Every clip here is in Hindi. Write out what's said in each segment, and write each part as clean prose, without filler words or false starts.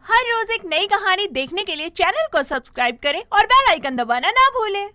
हर रोज एक नई कहानी देखने के लिए चैनल को सब्सक्राइब करें और बेल आइकन दबाना ना भूलें।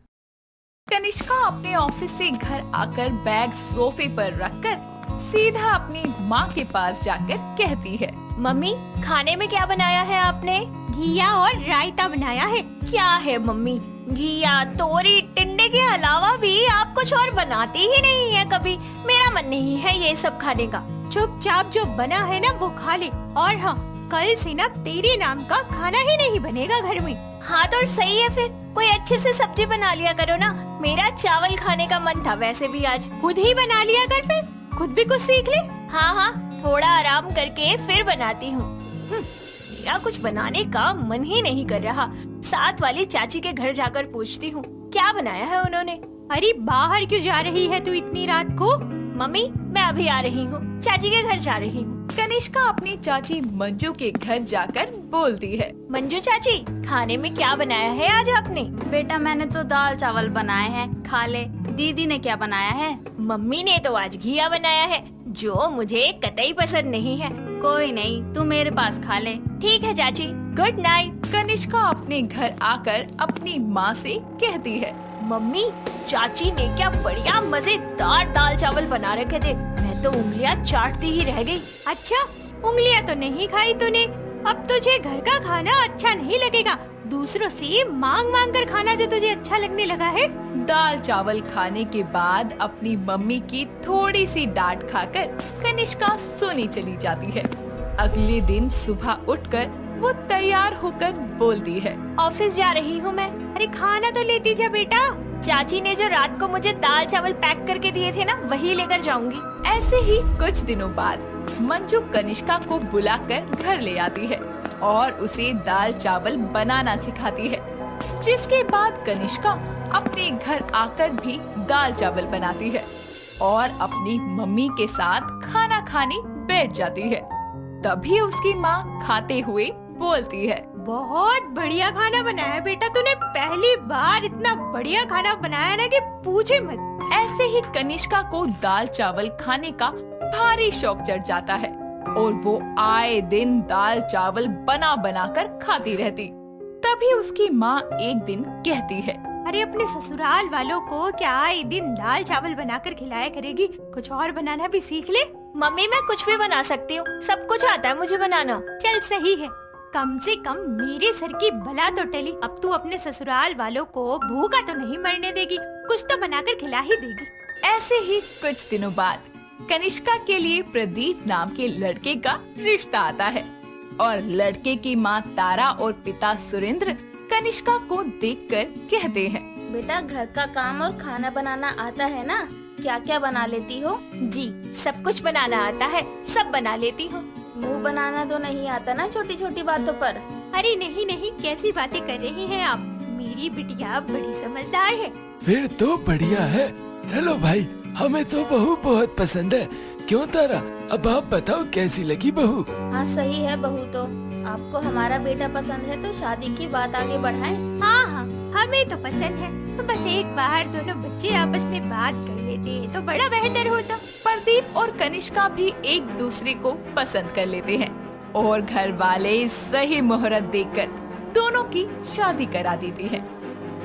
कनिष्का अपने ऑफिस से घर आकर बैग सोफे पर रखकर सीधा अपनी माँ के पास जाकर कहती है, मम्मी खाने में क्या बनाया है आपने? घिया और रायता बनाया है। क्या है मम्मी, घिया तोरी टिंडे के अलावा भी आप कुछ और बनाती ही नहीं है कभी। मेरा मन नहीं है ये सब खाने का। चुपचाप जो बना है ना वो खा ले। और हाँ, कल से ना तेरे नाम का खाना ही नहीं बनेगा घर में। हाँ तो सही है, फिर कोई अच्छे से सब्जी बना लिया करो ना। मेरा चावल खाने का मन था वैसे भी आज। खुद ही बना लिया कर, फिर खुद भी कुछ सीख ले। हाँ हाँ, थोड़ा आराम करके फिर बनाती हूँ। मेरा कुछ बनाने का मन ही नहीं कर रहा। साथ वाली चाची के घर जाकर पूछती हूँ क्या बनाया है उन्होंने। अरे बाहर क्यों जा रही है तू इतनी रात को? मम्मी मैं अभी आ रही हूँ, चाची के घर जा रही हूँ। कनिष्का अपनी चाची मंजू के घर जाकर बोलती है, मंजू चाची खाने में क्या बनाया है आज आपने? बेटा मैंने तो दाल चावल बनाए हैं, खा ले। दीदी ने क्या बनाया है? मम्मी ने तो आज घिया बनाया है जो मुझे कतई पसंद नहीं है। कोई नहीं, तू मेरे पास खा ले। ठीक है चाची, गुड नाइट। कनिष्का अपने घर आकर अपनी माँ से कहती है, मम्मी चाची ने क्या बढ़िया मजेदार दाल चावल बना रखे थे। मैं तो उंगलियां चाटती ही रह गई। अच्छा, उंगलियां तो नहीं खाई तूने। अब तुझे घर का खाना अच्छा नहीं लगेगा, दूसरों से मांग मांग कर खाना जो तुझे अच्छा लगने लगा है। दाल चावल खाने के बाद अपनी मम्मी की थोड़ी सी डांट खाकर कनिष्का सोने चली जाती है। अगले दिन सुबह उठकर वो तैयार होकर बोलती है, ऑफिस जा रही हूँ मैं। अरे खाना तो लेती जा बेटा। चाची ने जो रात को मुझे दाल चावल पैक करके दिए थे ना, वही लेकर जाऊंगी। ऐसे ही कुछ दिनों बाद मंजू कनिष्का को बुलाकर घर ले आती है और उसे दाल चावल बनाना सिखाती है, जिसके बाद कनिष्का अपने घर आकर भी दाल चावल बनाती है और अपनी मम्मी के साथ खाना खाने बैठ जाती है। तभी उसकी माँ खाते हुए बोलती है, बहुत बढ़िया खाना बनाया बेटा तूने। पहली बार इतना बढ़िया खाना बनाया ना कि पूछे मत। ऐसे ही कनिष्का को दाल चावल खाने का भारी शौक चढ़ जाता है और वो आए दिन दाल चावल बना बना कर खाती रहती। तभी उसकी माँ एक दिन कहती है, अरे अपने ससुराल वालों को क्या आए दिन दाल चावल बनाकर खिलाया करेगी? कुछ और बनाना भी सीख ले। मम्मी मैं कुछ भी बना सकती हूँ, सब कुछ आता है मुझे बनाना। चल सही है, कम से कम मेरे सर की बला तो टली। अब तू अपने ससुराल वालों को भूखा तो नहीं मरने देगी, कुछ तो बनाकर खिला ही देगी। ऐसे ही कुछ दिनों बाद कनिष्का के लिए प्रदीप नाम के लड़के का रिश्ता आता है और लड़के की माँ तारा और पिता सुरेंद्र कनिष्का को देखकर कहते हैं, बेटा घर का काम और खाना बनाना आता है ना? क्या क्या बना लेती हो? जी सब कुछ बनाना आता है, सब बना लेती हूँ। मुंह बनाना तो नहीं आता ना छोटी छोटी बातों पर? अरे नहीं नहीं, कैसी बातें कर रही हैं आप? मेरी बिटिया बड़ी समझदार है। फिर तो बढ़िया है। चलो भाई, हमें तो बहू बहुत पसंद है। क्यों तारा, अब आप बताओ कैसी लगी बहू? हाँ सही है बहू तो। आपको हमारा बेटा पसंद है तो शादी की बात आगे बढ़ाएं। हाँ हाँ हमें तो पसंद है, तो बस एक बार दोनों बच्चे आपस में बात कर लेते तो बड़ा बेहतर होता। प्रदीप और कनिष्का भी एक दूसरे को पसंद कर लेते हैं और घर वाले सही मुहूर्त देखकर दोनों की शादी करा देती हैं।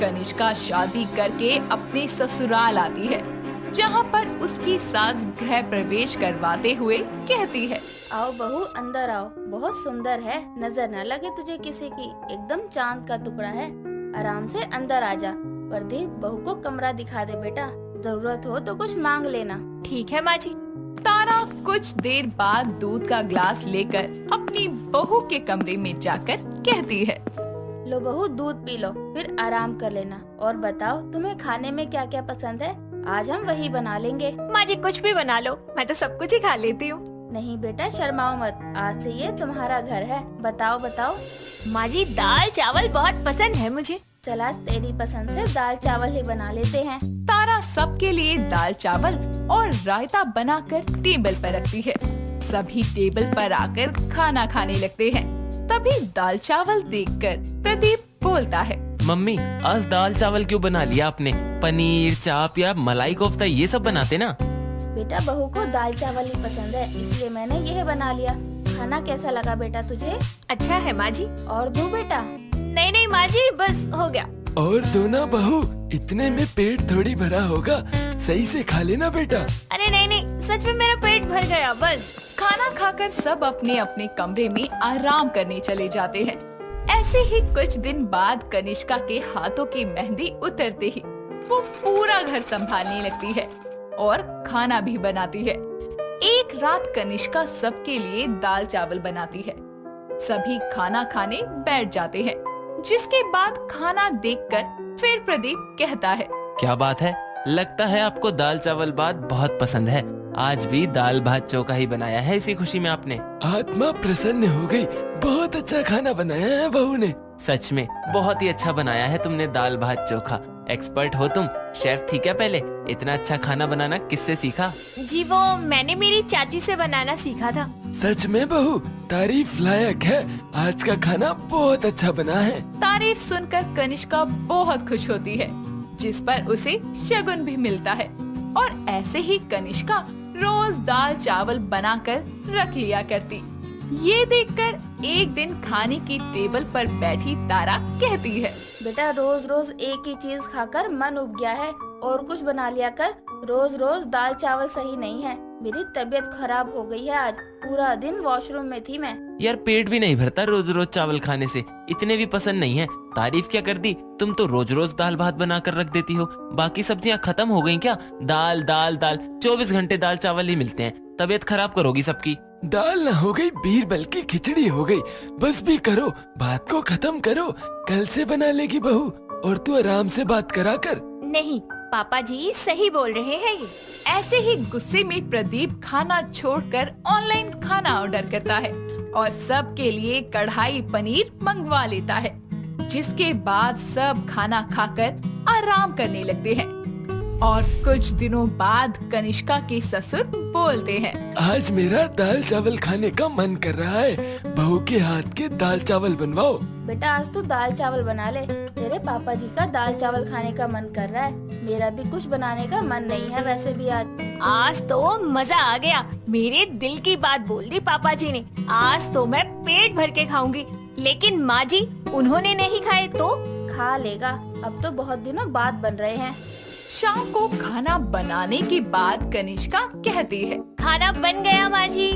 कनिष्का शादी करके अपने ससुराल आती है, जहाँ पर उसकी सास गृह प्रवेश करवाते हुए कहती है, आओ बहू अंदर आओ, बहुत सुंदर है, नजर न लगे तुझे किसी की, एकदम चांद का टुकड़ा है। आराम से अंदर आ जा। प्रदीप बहू को कमरा दिखा दे बेटा, जरूरत हो तो कुछ मांग लेना। ठीक है माँ जी। तारा कुछ देर बाद दूध का ग्लास लेकर अपनी बहू के कमरे में जाकर कहती है, लो बहू दूध पी लो, फिर आराम कर लेना। और बताओ तुम्हें खाने में क्या क्या पसंद है? आज हम वही बना लेंगे। माँ जी कुछ भी बना लो, मैं तो सब कुछ ही खा लेती हूँ। नहीं बेटा शर्माओ मत, आज से ये तुम्हारा घर है। बताओ बताओ। माँ जी दाल चावल बहुत पसंद है मुझे। चल आज तेरी पसंद से दाल चावल ही बना लेते हैं। तारा सबके लिए दाल चावल और रायता बनाकर टेबल पर रखती है। सभी टेबल पर आकर खाना खाने लगते हैं। तभी दाल चावल देखकर प्रदीप बोलता है, मम्मी आज दाल चावल क्यों बना लिया आपने? पनीर चाप या मलाई कोफ्ता ये सब बनाते ना। बेटा बहू को दाल चावल ही पसंद है, इसलिए मैंने यह बना लिया। खाना कैसा लगा बेटा तुझे? अच्छा है माँ जी। और दो बेटा। नहीं नहीं माँ जी, बस हो गया। और दो ना बहू, इतने में पेट थोड़ी भरा होगा, सही से खा लेना बेटा। अरे नहीं नहीं, सच में मेरा पेट भर गया बस। खाना खाकर सब अपने अपने कमरे में आराम करने चले जाते हैं। ऐसे ही कुछ दिन बाद कनिष्का के हाथों की मेहंदी उतरते ही वो पूरा घर संभालने लगती है और खाना भी बनाती है। एक रात कनिष्का सबके लिए दाल चावल बनाती है। सभी खाना खाने बैठ जाते हैं, जिसके बाद खाना देखकर फिर प्रदीप कहता है, क्या बात है, लगता है आपको दाल चावल बात बहुत पसंद है। आज भी दाल भात चोखा ही बनाया है इसी खुशी में आपने। आत्मा प्रसन्न हो गई, बहुत अच्छा खाना बनाया है बहू ने। सच में बहुत ही अच्छा बनाया है तुमने दाल भात चोखा। एक्सपर्ट हो तुम, शेफ थी क्या पहले? इतना अच्छा खाना बनाना किससे सीखा? जी वो मैंने मेरी चाची से बनाना सीखा था। सच में बहू तारीफ लायक है, आज का खाना बहुत अच्छा बना है। तारीफ सुनकर कनिष्का बहुत खुश होती है, जिस पर उसे शगुन भी मिलता है। और ऐसे ही कनिष्का रोज दाल चावल बनाकर रख लिया करती। ये देखकर एक दिन खाने की टेबल पर बैठी तारा कहती है, बेटा रोज रोज एक ही चीज खाकर मन उब गया है, और कुछ बना लिया कर। रोज रोज दाल चावल सही नहीं है। मेरी तबीयत खराब हो गई है, आज पूरा दिन वॉशरूम में थी मैं। यार पेट भी नहीं भरता रोज रोज चावल खाने से, इतने भी पसंद नहीं है। तारीफ क्या कर दी, तुम तो रोज रोज दाल भात बना कर रख देती हो। बाकी सब्जियां खत्म हो गयी क्या? दाल दाल दाल 24 घंटे दाल चावल ही मिलते हैं। तबीयत खराब करोगी सबकी। दाल न हो गई, बीरबल की खिचड़ी हो गई। बस भी करो, बात को खत्म करो, कल से बना लेगी बहू। और तू आराम से बात करा कर। नहीं पापा जी सही बोल रहे हैं ये। ऐसे ही गुस्से में प्रदीप खाना छोड़कर ऑनलाइन खाना ऑर्डर करता है और सबके लिए कढ़ाई पनीर मंगवा लेता है। जिसके बाद सब खाना खाकर आराम करने लगते हैं। और कुछ दिनों बाद कनिष्का के ससुर बोलते हैं, आज मेरा दाल चावल खाने का मन कर रहा है, बहू के हाथ के दाल चावल बनवाओ। बेटा आज तू दाल चावल बना ले, तेरे पापा जी का दाल चावल खाने का मन कर रहा है। मेरा भी कुछ बनाने का मन नहीं है वैसे भी आज तो मजा आ गया। मेरे दिल की बात बोल दी पापा जी ने। आज तो मैं पेट भर के खाऊंगी। लेकिन माँ जी उन्होंने नहीं खाए तो? खा लेगा, अब तो बहुत दिनों बाद बन रहे हैं। शाम को खाना बनाने के बाद कनिष्का कहती है, खाना बन गया माँ जी।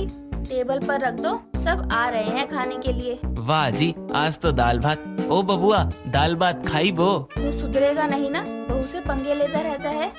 टेबल पर रख दो, सब आ रहे हैं खाने के लिए। वाह जी, आज तो दाल भात। ओ बबुआ, दाल भात खाई बो। तू सुधरेगा नहीं ना, बहू से पंगे लेता रहता है।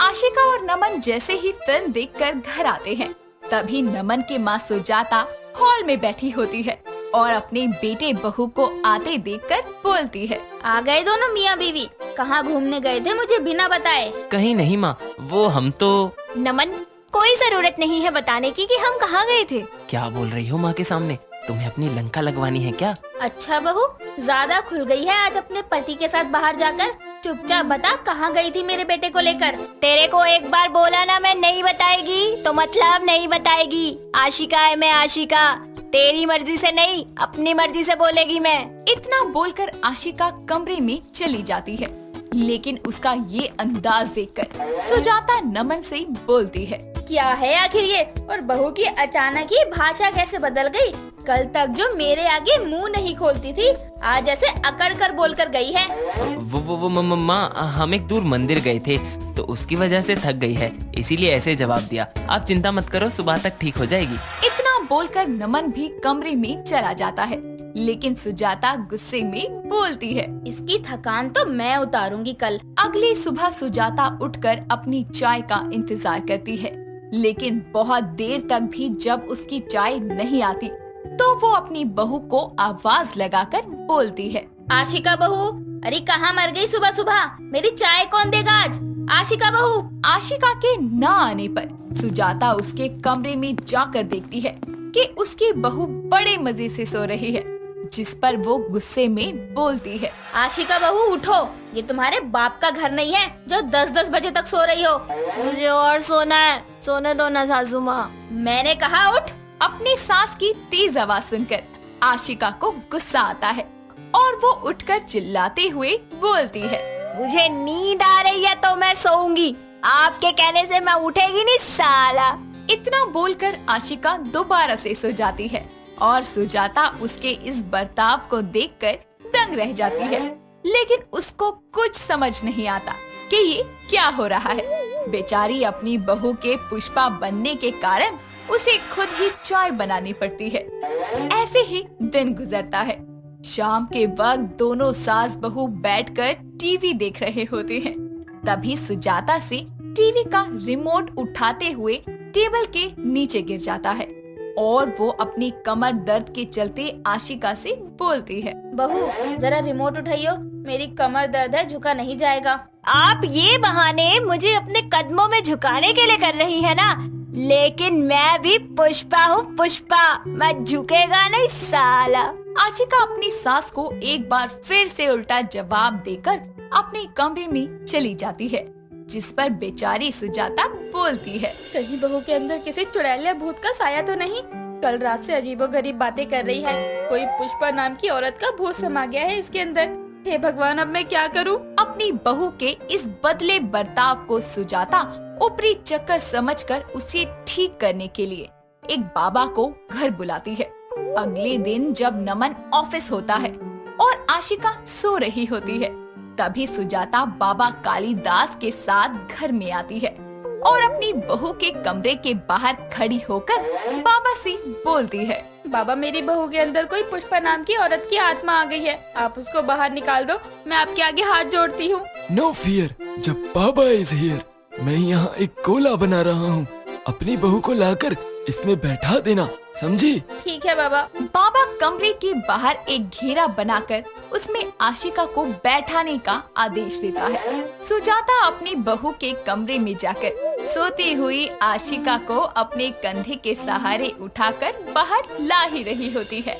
आशिका और नमन जैसे ही फिल्म देखकर घर आते हैं, तभी नमन की माँ सुजाता हॉल में बैठी होती है और अपने बेटे बहू को आते देखकर बोलती है, आ गए दोनों मियाँ बीवी। कहाँ घूमने गए थे मुझे बिना बताए? कहीं नहीं माँ, वो हम तो। नमन कोई जरूरत नहीं है बताने की कि हम कहाँ गए थे। क्या बोल रही हो माँ के सामने? तुम्हें अपनी लंका लगवानी है क्या? अच्छा बहू, ज्यादा खुल गई है आज अपने पति के साथ बाहर जाकर। चुपचाप बता कहाँ गई थी मेरे बेटे को लेकर। तेरे को एक बार बोला ना मैं नहीं बताएगी, तो मतलब नहीं बताएगी। आशिका है मैं आशिका, तेरी मर्जी से नहीं अपनी मर्जी से बोलेगी मैं। इतना बोलकर आशिका कमरे में चली जाती है। लेकिन उसका ये अंदाज देखकर सुजाता नमन से बोलती है, क्या है आखिर ये? और बहू की अचानक ही भाषा कैसे बदल गई? कल तक जो मेरे आगे मुंह नहीं खोलती थी, आज ऐसे अकड़ कर बोल कर गई है। वो माँ, हम एक दूर मंदिर गए थे तो उसकी वजह से थक गई है, इसीलिए ऐसे जवाब दिया। आप चिंता मत करो, सुबह तक ठीक हो जाएगी। इतना बोलकर नमन भी कमरे में चला जाता है। लेकिन सुजाता गुस्से में बोलती है, इसकी थकान तो मैं उतारूंगी कल। अगली सुबह सुजाता उठकर अपनी चाय का इंतजार करती है। लेकिन बहुत देर तक भी जब उसकी चाय नहीं आती, तो वो अपनी बहू को आवाज लगाकर बोलती है, आशिका बहू, अरे कहाँ मर गई सुबह सुबह? मेरी चाय कौन देगा आज? आशिका बहू। आशिका के न आने पर सुजाता उसके कमरे में जाकर देखती है कि उसकी बहू बड़े मजे से सो रही है। जिस पर वो गुस्से में बोलती है, आशिका बहू उठो, ये तुम्हारे बाप का घर नहीं है जो 10-10 बजे तक सो रही हो। मुझे और सोना है, सोने दो ना सासू माँ। मैंने कहा उठ। अपनी सास की तेज आवाज सुनकर आशिका को गुस्सा आता है और वो उठकर चिल्लाते हुए बोलती है, मुझे नींद आ रही है तो मैं सोऊंगी, आपके कहने से मैं उठेगी नहीं साला। इतना बोलकर आशिका दोबारा से सो जाती है और सुजाता उसके इस बर्ताव को देखकर दंग रह जाती है। लेकिन उसको कुछ समझ नहीं आता कि ये क्या हो रहा है। बेचारी अपनी बहू के पुष्पा बनने के कारण उसे खुद ही चाय बनानी पड़ती है। ऐसे ही दिन गुजरता है। शाम के वक्त दोनों सास बहू बैठकर टीवी देख रहे होते हैं। तभी सुजाता से टीवी का रिमोट उठाते हुए टेबल के नीचे गिर जाता है और वो अपनी कमर दर्द के चलते आशिका से बोलती है, बहू जरा रिमोट उठाइयो, मेरी कमर दर्द है, झुका नहीं जाएगा। आप ये बहाने मुझे अपने कदमों में झुकाने के लिए कर रही है ना, लेकिन मैं भी पुष्पा हूँ, पुष्पा, मैं झुकेगा नहीं साला। आशिका अपनी सास को एक बार फिर से उल्टा जवाब देकर अपने कमरे में चली जाती है, जिस पर बेचारी सुजाता बोलती है, कहीं बहू के अंदर किसी चुड़ैलिया भूत का साया तो नहीं? कल रात से अजीबोगरीब बातें कर रही है, कोई पुष्पा नाम की औरत का भूत समा गया है इसके अंदर। हे भगवान, अब मैं क्या करूं? अपनी बहू के इस बदले बर्ताव को सुजाता ऊपरी चक्कर समझकर उसे ठीक करने के लिए एक बाबा को घर बुलाती है। अगले दिन जब नमन ऑफिस होता है और आशिका सो रही होती है, तभी सुजाता बाबा कालीदास के साथ घर में आती है और अपनी बहू के कमरे के बाहर खड़ी होकर बाबा से बोलती है, बाबा मेरी बहू के अंदर कोई पुष्पा नाम की औरत की आत्मा आ गई है, आप उसको बाहर निकाल दो, मैं आपके आगे हाथ जोड़ती हूँ। नो फियर, जब बाबा इज हियर, मैं यहाँ एक कोला बना रहा हूँ, अपनी बहू को लाकर इसमें बैठा देना, समझी? ठीक है बाबा। बाबा कमरे के बाहर एक घेरा बनाकर उसमें आशिका को बैठाने का आदेश देता है। सुजाता अपनी बहू के कमरे में जाकर सोती हुई आशिका को अपने कंधे के सहारे उठाकर बाहर ला ही रही होती है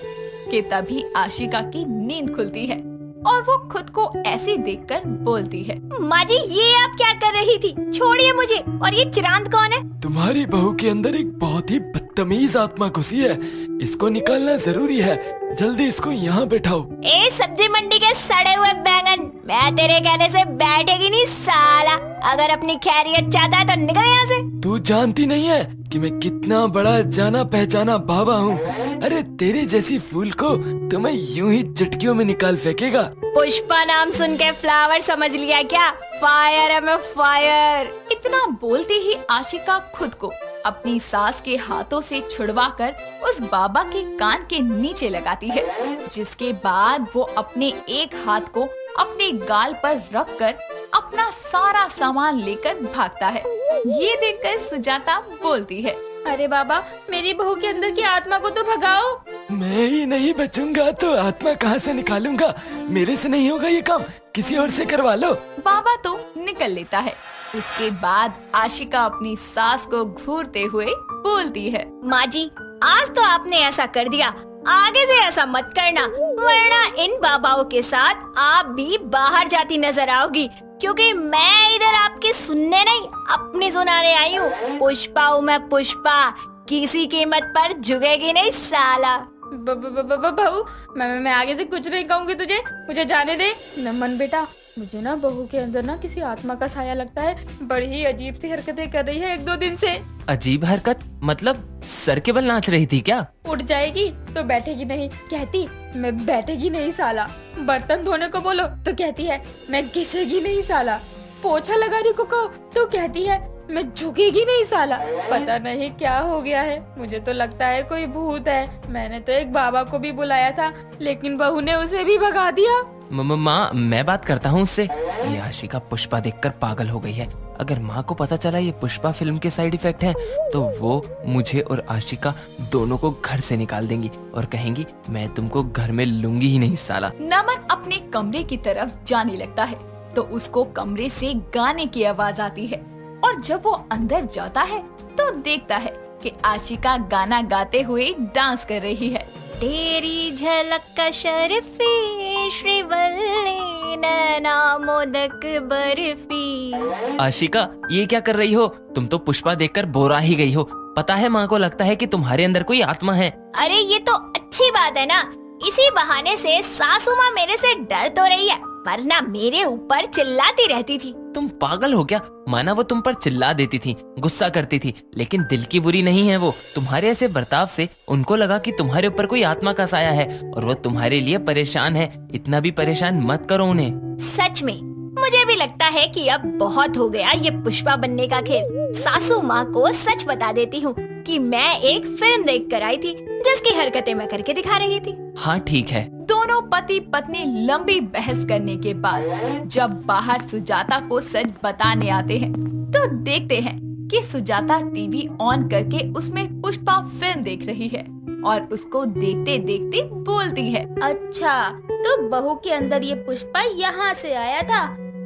कि तभी आशिका की नींद खुलती है और वो खुद को ऐसे देखकर बोलती है, माँ जी ये आप क्या कर रही थी? छोड़िए मुझे। और ये चिरांद कौन है? तुम्हारी बहू के अंदर एक बहुत ही बदतमीज आत्मा घुसी है, इसको निकालना जरूरी है, जल्दी इसको यहाँ बैठाओ। ए सब्जी मंडी के सड़े हुए बैंगन, मैं तेरे कहने से बैठेगी नहीं साला। अगर अपनी खैरियत चाहता है तो निकल यहाँ से। तू जानती नहीं है कि मैं कितना बड़ा जाना पहचाना बाबा हूँ। अरे तेरी जैसी फूल को तो मैं यूं ही चटकियों में निकाल फेंकेगा। पुष्पा नाम सुन के फ्लावर समझ लिया क्या? फायर है मैं, फायर। इतना बोलते ही आशिका खुद को अपनी सास के हाथों से छुड़वाकर उस बाबा के कान के नीचे लगाती है, जिसके बाद वो अपने एक हाथ को अपने गाल पर रखकर अपना सारा सामान लेकर भागता है। ये देखकर सुजाता बोलती है, अरे बाबा मेरी बहू के अंदर की आत्मा को तो भगाओ। मैं ही नहीं बचूंगा तो आत्मा कहाँ से निकालूंगा? मेरे से नहीं होगा ये काम, किसी और से करवा लो। बाबा तो निकल लेता है। उसके बाद आशिका अपनी सास को घूरते हुए बोलती है, माँ जी आज तो आपने ऐसा कर दिया, आगे से ऐसा मत करना, वरना इन बाबाओं के साथ आप भी बाहर जाती नजर आओगी, क्योंकि मैं इधर आपकी सुनने नहीं अपनी सुनाने आई हूँ। पुष्पा हूँ मैं, पुष्पा, किसी कीमत पर झुकेगी नहीं साला। बहू मैं आगे से कुछ नहीं कहूँगी तुझे, मुझे जाने दे। नमन बेटा, मुझे ना बहू के अंदर ना किसी आत्मा का साया लगता है, बड़ी ही अजीब सी हरकतें कर रही है 1-2 दिन से। अजीब हरकत मतलब सर के बल नाच रही थी क्या? उठ जाएगी तो बैठेगी नहीं, कहती मैं बैठेगी नहीं साला। बर्तन धोने को बोलो तो कहती है मैं घिसेगी नहीं साला। पोछा लगाने को कहो तो कहती है मैं झुकेगी नहीं साला। पता नहीं क्या हो गया है, मुझे तो लगता है कोई भूत है। मैंने तो एक बाबा को भी बुलाया था, लेकिन बहू ने उसे भी भगा दिया। माँ मैं बात करता हूँ उससे। ये आशिका पुष्पा देखकर पागल हो गई है। अगर माँ को पता चला ये पुष्पा फिल्म के साइड इफेक्ट हैं, तो वो मुझे और आशिका दोनों को घर से निकाल देंगी और कहेंगी मैं तुमको घर में लूंगी ही नहीं साला। नमन अपने कमरे की तरफ जाने लगता है तो उसको कमरे से गाने की आवाज आती है और जब वो अंदर जाता है तो देखता है कि आशिका गाना गाते हुए डांस कर रही है। तेरी झलक का शर्फी श्रीवल्ली नैना मोदक बर्फी। आशिका ये क्या कर रही हो? तुम तो पुष्पा देखकर बोरा ही गई हो। पता है माँ को लगता है कि तुम्हारे अंदर कोई आत्मा है। अरे ये तो अच्छी बात है ना, इसी बहाने से सासू माँ मेरे से डर तो रही है, वरना मेरे ऊपर चिल्लाती रहती थी। तुम पागल हो क्या? माना वो तुम पर चिल्ला देती थी, गुस्सा करती थी, लेकिन दिल की बुरी नहीं है वो। तुम्हारे ऐसे बर्ताव से उनको लगा कि तुम्हारे ऊपर कोई आत्मा का साया है और वो तुम्हारे लिए परेशान है। इतना भी परेशान मत करो उन्हें। सच में मुझे भी लगता है कि अब बहुत हो गया ये पुष्पा बनने का खेल। सासू माँ को सच बता देती हूँ कि मैं एक फिल्म देख कर आई थी जिसकी हरकतें मैं करके दिखा रही थी। हाँ ठीक है। दोनों पति पत्नी लंबी बहस करने के बाद जब बाहर सुजाता को सच बताने आते हैं तो देखते हैं कि सुजाता टीवी ऑन करके उसमें पुष्पा फिल्म देख रही है और उसको देखते देखते बोलती है, अच्छा तो बहू के अंदर ये पुष्पा यहाँ से आया था।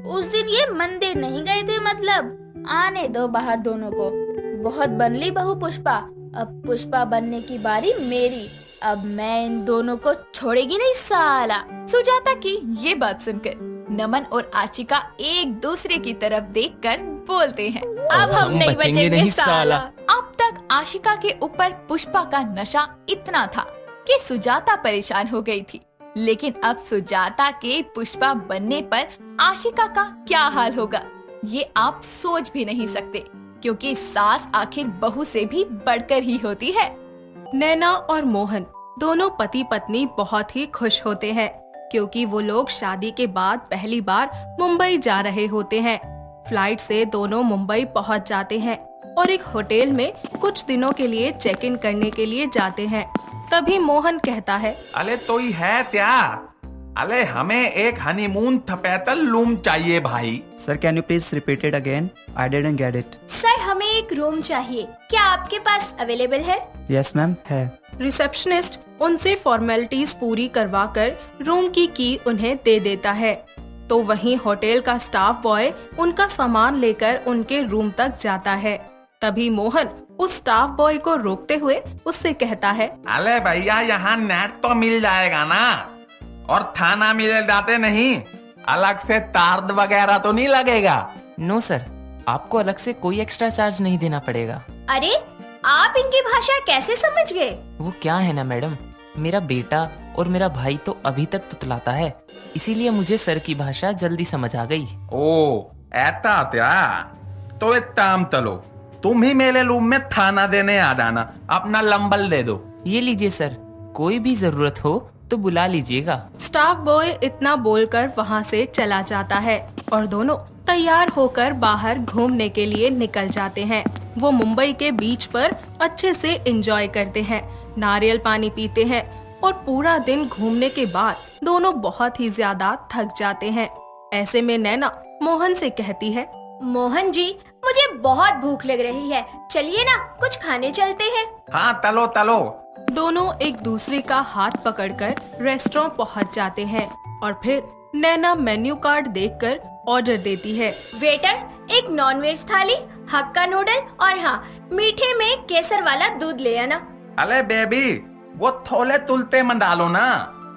उस दिन ये मंदिर नहीं गए थे, मतलब आने दो बाहर दोनों को। बहुत बन ली बहू पुष्पा, अब पुष्पा बनने की बारी मेरी। अब मैं इन दोनों को छोड़ेगी नहीं साला। सुजाता की ये बात सुनकर नमन और आशिका एक दूसरे की तरफ देखकर बोलते हैं, अब हम नहीं बचेंगे साला। अब तक आशिका के ऊपर पुष्पा का नशा इतना था कि सुजाता परेशान हो गई थी, लेकिन अब सुजाता के पुष्पा बनने पर आशिका का क्या हाल होगा ये आप सोच भी नहीं सकते, क्योंकि सास आखिर बहू से भी बढ़कर ही होती है। नैना और मोहन दोनों पति पत्नी बहुत ही खुश होते हैं क्योंकि वो लोग शादी के बाद पहली बार मुंबई जा रहे होते हैं। फ्लाइट से दोनों मुंबई पहुंच जाते हैं और एक होटल में कुछ दिनों के लिए चेक इन करने के लिए जाते हैं। तभी मोहन कहता है, अले तो ही है क्या? अले हमें एक हनीमून थपेतल रूम चाहिए भाई। Sir can you please repeat it again? I didn't get it. Sir हमें एक रूम चाहिए, क्या आपके पास अवेलेबल है? यस मैम है। रिसेप्शनिस्ट उनसे फॉर्मेलिटीज पूरी करवाकर रूम की उन्हें दे देता है। तो वहीं होटल का स्टाफ बॉय उनका सामान लेकर उनके रूम तक जाता है। तभी मोहन उस स्टाफ बॉय को रोकते हुए उससे कहता है, अले भैया यहाँ नेट तो मिल जाएगा ना, और थाना मिल जाते नहीं, अलग से तार वगैरह तो नहीं लगेगा? नो सर, आपको अलग से कोई एक्स्ट्रा चार्ज नहीं देना पड़ेगा। अरे आप इनकी भाषा कैसे समझ गए? वो क्या है ना मैडम, मेरा बेटा और मेरा भाई तो अभी तक तुतलाता है, इसीलिए मुझे सर की भाषा जल्दी समझ आ गई। ओ ऐसा क्या? तो एक काम चलो, तुम ही मेरे रूम में थाना देने आ जाना, अपना लंबल दे दो। ये लीजिए सर, कोई भी जरूरत हो तो बुला लीजिएगा। स्टाफ बॉय इतना बोलकर वहाँ से चला जाता है और दोनों तैयार होकर बाहर घूमने के लिए निकल जाते हैं। वो मुंबई के बीच पर अच्छे से एंजॉय करते हैं, नारियल पानी पीते हैं और पूरा दिन घूमने के बाद दोनों बहुत ही ज्यादा थक जाते हैं। ऐसे में नैना मोहन से कहती है, मोहन जी मुझे बहुत भूख लग रही है, चलिए ना कुछ खाने चलते हैं। हाँ चलो चलो। दोनों एक दूसरे का हाथ पकड़कर रेस्टोरेंट पहुंच जाते हैं और फिर नैना मेन्यू कार्ड देखकर ऑर्डर देती है। वेटर एक नॉनवेज थाली, हक्का नूडल और हाँ मीठे में केसर वाला दूध ले आना। अले बेबी वो थोले तुलते में डालो ना।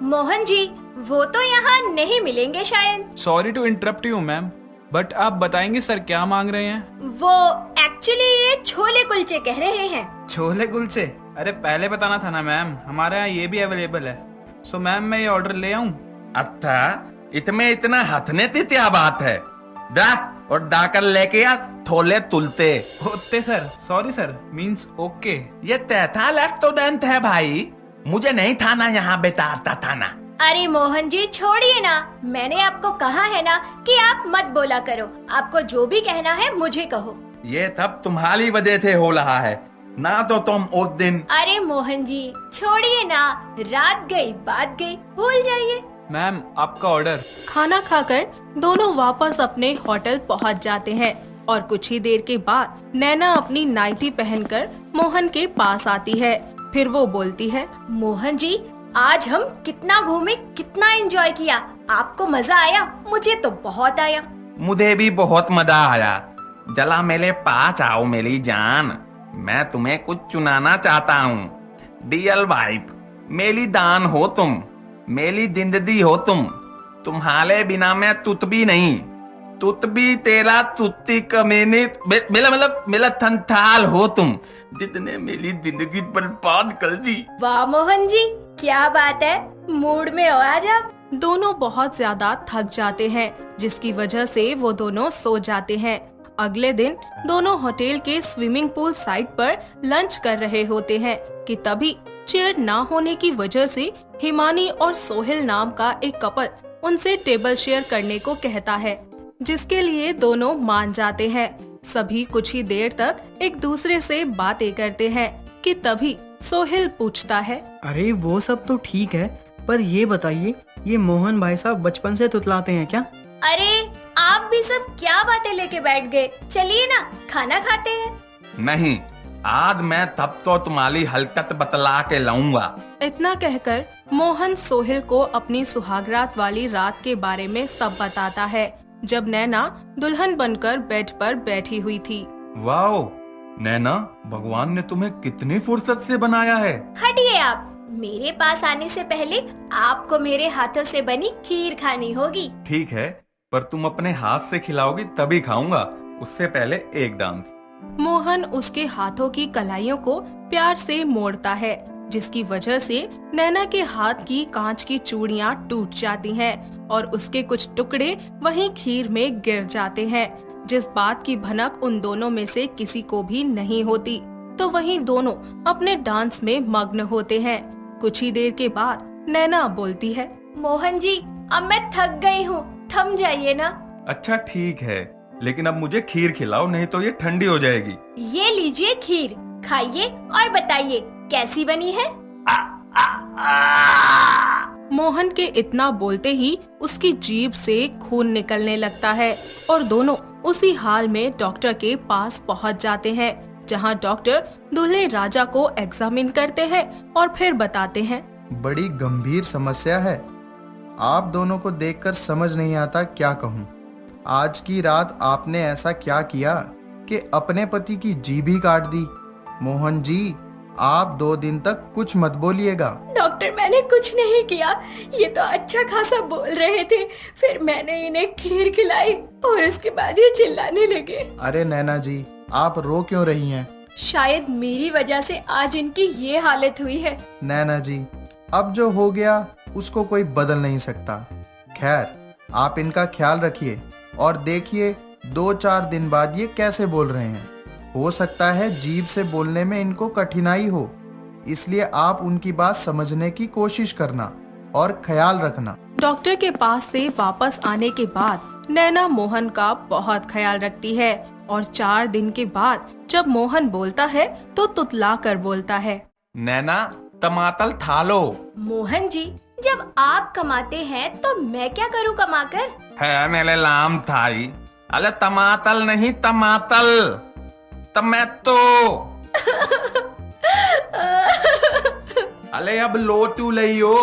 मोहन जी वो तो यहाँ नहीं मिलेंगे शायद। Sorry to interrupt you ma'am, but आप बताएंगे सर क्या मांग रहे हैं? वो एक्चुअली ये छोले कुलचे कह रहे हैं। छोले कुलचे? अरे पहले बताना था ना मैम, हमारे यहाँ ये भी अवेलेबल है। सो मैम मैं ये ऑर्डर ले आऊँ? अच्छा इसमें इतना हथने की क्या बात है? दा और डाकर लेके आ थोले तुलते। होते sir, sorry sir, means okay. ये तैथा लेफ्टिनेंट है भाई, मुझे नहीं था ना यहाँ बेताता था ना। अरे मोहन जी छोड़िए ना, मैंने आपको कहा है ना कि आप मत बोला करो, आपको जो भी कहना है मुझे कहो। ये सब तुम्हारी वजह से हो रहा है ना, तो तुम उस दिन। अरे मोहन जी छोड़िए ना, रात गई बात गई, भूल जाइए। मैम आपका ऑर्डर। खाना खाकर दोनों वापस अपने होटल पहुंच जाते हैं और कुछ ही देर के बाद नैना अपनी नाइटी पहनकर मोहन के पास आती है। फिर वो बोलती है, मोहन जी आज हम कितना घूमे, कितना एंजॉय किया, आपको मजा आया? मुझे तो बहुत आया। मुझे भी बहुत मजा आया। जला मेरे पास आओ मेरी जान, मैं तुम्हें कुछ चुनाना चाहता हूँ। डियर वाइफ, मेरी दान हो तुम, मेरी जिंदगी हो तुम, तुम्हारे बिना मैं तुत भी नहीं, तुत भी तेरा तुत्ती कमीने, मेरा थंथाल हो तुम, जितने मेरी जिंदगी बर्बाद कर दी। वाह मोहन जी क्या बात है, मूड में हो आज आप। दोनों बहुत ज्यादा थक जाते हैं जिसकी वजह से वो दोनों सो जाते हैं। अगले दिन दोनों होटल के स्विमिंग पूल साइड पर लंच कर रहे होते हैं कि तभी चेयर ना होने की वजह से हिमानी और सोहेल नाम का एक कपल उनसे टेबल शेयर करने को कहता है, जिसके लिए दोनों मान जाते हैं। सभी कुछ ही देर तक एक दूसरे से बातें करते हैं कि तभी सोहेल पूछता है, अरे वो सब तो ठीक है, पर ये बताइए ये मोहन भाई साहब बचपन से तुतलाते हैं क्या? अरे आप भी सब क्या बातें लेके बैठ गए, चलिए ना खाना खाते हैं। नहीं, आज मैं तब तो तुम्हारी हलकत बतला के लाऊंगा। इतना कहकर मोहन सोहेल को अपनी सुहागरात वाली रात के बारे में सब बताता है, जब नैना दुल्हन बनकर बेड पर बैठी हुई थी। वाओ नैना, भगवान ने तुम्हें कितनी फुर्सत से बनाया है। हटिए आप, मेरे पास आने से पहले आपको मेरे हाथों से बनी खीर खानी होगी। ठीक है, पर तुम अपने हाथ से खिलाओगी तभी खाऊंगा, उससे पहले एक डांस। मोहन उसके हाथों की कलाइयों को प्यार से मोड़ता है, जिसकी वजह से नैना के हाथ की कांच की चूड़ियां टूट जाती हैं और उसके कुछ टुकड़े वहीं खीर में गिर जाते हैं, जिस बात की भनक उन दोनों में से किसी को भी नहीं होती। तो वहीं दोनों अपने डांस में मग्न होते हैं। कुछ ही देर के बाद नैना बोलती है, मोहन जी अब मैं थक गई हूँ, थम जाइए ना। अच्छा ठीक है, लेकिन अब मुझे खीर खिलाओ, नहीं तो ये ठंडी हो जाएगी। ये लीजिए खीर, खाइए और बताइए कैसी बनी है। मोहन के इतना बोलते ही उसकी जीभ से खून निकलने लगता है और दोनों उसी हाल में डॉक्टर के पास पहुंच जाते हैं, जहां डॉक्टर दूल्हे राजा को एग्जामिन करते हैं और फिर बताते हैं, बड़ी गंभीर समस्या है। आप दोनों को देखकर समझ नहीं आता क्या कहूँ। आज की रात आपने ऐसा क्या किया कि अपने पति की जीभ ही काट दी। मोहन जी, आप 2 दिन तक कुछ मत बोलिएगा। डॉक्टर मैंने कुछ नहीं किया, ये तो अच्छा खासा बोल रहे थे, फिर मैंने इन्हें खीर खिलाई और उसके बाद ये चिल्लाने लगे। अरे नैना जी, आप रो क्यों रही हैं? शायद मेरी वजह से आज इनकी ये हालत हुई है। नैना जी, अब जो हो गया उसको कोई बदल नहीं सकता। खैर, आप इनका ख्याल रखिए और देखिए 2-4 दिन बाद ये कैसे बोल रहे हैं। हो सकता है जीभ से बोलने में इनको कठिनाई हो, इसलिए आप उनकी बात समझने की कोशिश करना और ख्याल रखना। डॉक्टर के पास से वापस आने के बाद नैना मोहन का बहुत ख्याल रखती है और 4 दिन के बाद जब मोहन बोलता है तो तुतला कर बोलता है, नैना टमाटर खा लो। मोहन जी, जब आप कमाते हैं तो मैं क्या करूं कमाकर? है मेरे लाम थाई। अरे टमाटर नहीं, टमाटर, टमाटो। अरे अब लो तू लियो,